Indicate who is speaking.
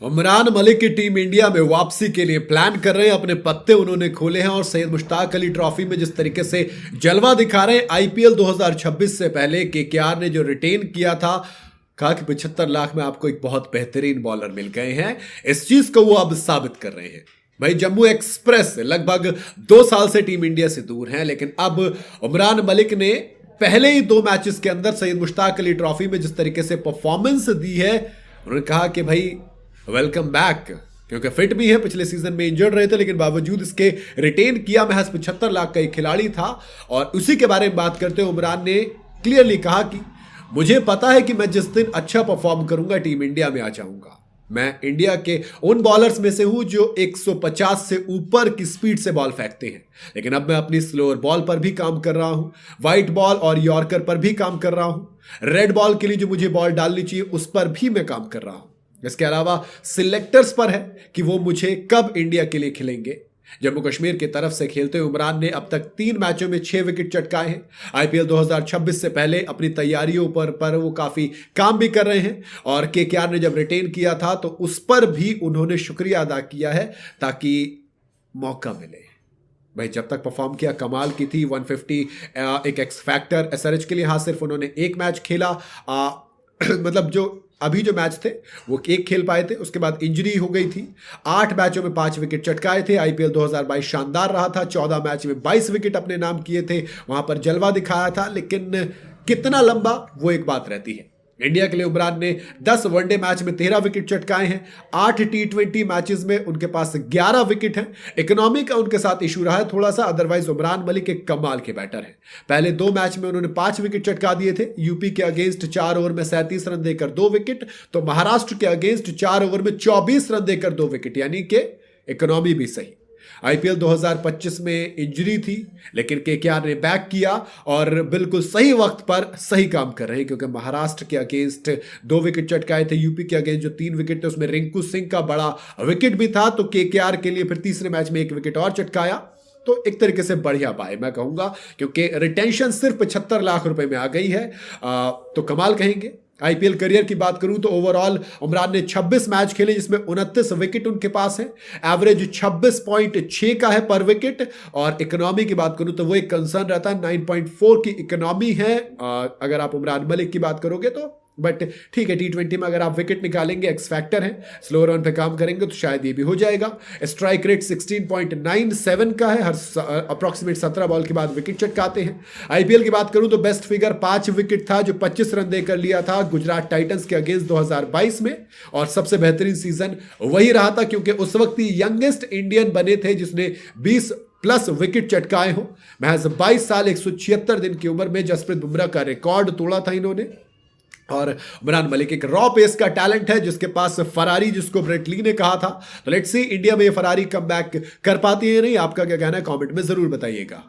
Speaker 1: उमरान मलिक की team India में वापसी के लिए प्लान कर रहे हैं। अपने पत्ते उन्होंने खोले हैं और सैयद मुश्ताक अली ट्रॉफी में जिस तरीके से जलवा दिखा रहे हैं, आईपीएल 2026 से पहले केकेआर ने जो रिटेन किया था, कहा कि 75 लाख में आपको एक बहुत बेहतरीन बॉलर मिल गए हैं। इस चीज को वो अब साबित कर रहे हैं। भाई जम्मू एक्सप्रेस लगभग 2 साल से टीम इंडिया से दूर हैं, लेकिन अब उमरान मलिक ने पहले ही 2 मैचेस के अंदर सैयद मुश्ताक अली ट्रॉफी में जिस तरीके से परफॉर्मेंस दी है, उन्होंने कहा कि भाई वेलकम बैक। क्योंकि फिट भी है, पिछले सीजन में इंजर्ड रहे थे, लेकिन बावजूद इसके रिटेन किया। महज 75 लाख का एक खिलाड़ी था। और उसी के बारे में बात करते हुए उमरान ने क्लियरली कहा कि मुझे पता है कि मैं जिस दिन अच्छा परफॉर्म करूंगा टीम इंडिया में आ जाऊंगा। मैं इंडिया के उन बॉलर्स में से हूं जो 150 से ऊपर की स्पीड से बॉल फेंकते हैं, लेकिन अब मैं अपनी स्लोअर बॉल पर भी काम कर रहा हूं, वाइट बॉल और यॉर्कर पर भी काम कर रहा हूं, रेड बॉल के लिए जो मुझे बॉल डालनी चाहिए उस पर भी मैं काम कर रहा हूं। इसके अलावा सिलेक्टर्स पर है कि वो मुझे कब इंडिया के लिए खिलेंगे। जम्मू कश्मीर की तरफ से खेलते हुए उमरान ने अब तक 3 मैचों में 6 विकेट चटकाए हैं। आईपीएल 2026 से पहले अपनी तैयारियों पर वो काफी काम भी कर रहे हैं। और केकेआर ने जब रिटेन किया था तो उस पर भी उन्होंने शुक्रिया अदा किया है ताकि मौका मिले। भाई जब तक परफॉर्म किया कमाल की थी। 150 एक एक्स फैक्टर एसआरएच के लिए। हाँ, सिर्फ उन्होंने एक मैच खेला। मतलब जो अभी जो मैच थे वो एक खेल पाए थे, उसके बाद इंजरी हो गई थी। 8 मैचों में 5 विकेट चटकाए थे। आईपीएल 2022 शानदार रहा था। 14 मैच में 22 विकेट अपने नाम किए थे, वहां पर जलवा दिखाया था। लेकिन कितना लंबा, वो एक बात रहती है। इंडिया के लिए उमरान ने 10 वनडे मैच में 13 विकेट चटकाए हैं। 8 टी20 मैचेस में उनके पास 11 विकेट हैं। इकोनॉमी का उनके साथ इशू रहा है थोड़ा सा, अदरवाइज उमरान मलिक एक कमाल के बैटर हैं। पहले 2 मैच में उन्होंने 5 विकेट चटका दिए थे। यूपी के अगेंस्ट 4 ओवर में 37 रन देकर 2 विकेट, तो महाराष्ट्र के अगेंस्ट 4 ओवर में 24 रन देकर 2 विकेट, यानी कि इकोनॉमी भी सही। आईपीएल 2025 में इंजरी थी, लेकिन केकेआर ने बैक किया और बिल्कुल सही वक्त पर सही काम कर रहे हैं। क्योंकि महाराष्ट्र के अगेंस्ट 2 विकेट चटकाए थे। यूपी के अगेंस्ट जो 3 विकेट थे उसमें रिंकू सिंह का बड़ा विकेट भी था, तो केकेआर के लिए फिर तीसरे मैच में 1 विकेट और चटकाया। तो एक तरीके से बढ़िया पाए मैं कहूंगा, क्योंकि रिटेंशन सिर्फ 75 लाख रुपए में आ गई है। तो कमाल कहेंगे। आईपीएल करियर की बात करूं तो ओवरऑल उमरान ने 26 मैच खेले, जिसमें 29 विकेट उनके पास है। एवरेज 26.6 का है पर विकेट। और इकोनॉमी की बात करूं तो वो एक कंसर्न रहता है, 9.4 की इकोनॉमी है अगर आप उमरान मलिक की बात करोगे तो। बट ठीक है, टी20 में अगर आप विकेट निकालेंगे, एक्स फैक्टर है, स्लो रन पे काम करेंगे तो शायद ये भी हो जाएगा। स्ट्राइक रेट 16.97 का है। हर अप्रॉक्सीमेट 17 बॉल के बाद विकेट चटकाते हैं। आईपीएल की बात करूं तो बेस्ट फिगर 5 विकेट था, जो 25 रन देकर लिया था गुजरात टाइटंस के अगेंस्ट 2022 में। और सबसे बेहतरीन सीजन वही रहा था, क्योंकि उस वक्त ही यंगेस्ट इंडियन बने थे जिसने 20+ विकेट चटकाए हो। महज 22 साल 176 दिन की उम्र में जसप्रीत बुमराह का रिकॉर्ड तोड़ा था इन्होंने। और उमरान मलिक एक रॉ पेस का टैलेंट है, जिसके पास फरारी, जिसको ब्रेट ली ने कहा था। तो लेट्स सी इंडिया में ये फरारी कमबैक कर पाती है नहीं। आपका क्या कहना है, कमेंट में जरूर बताइएगा।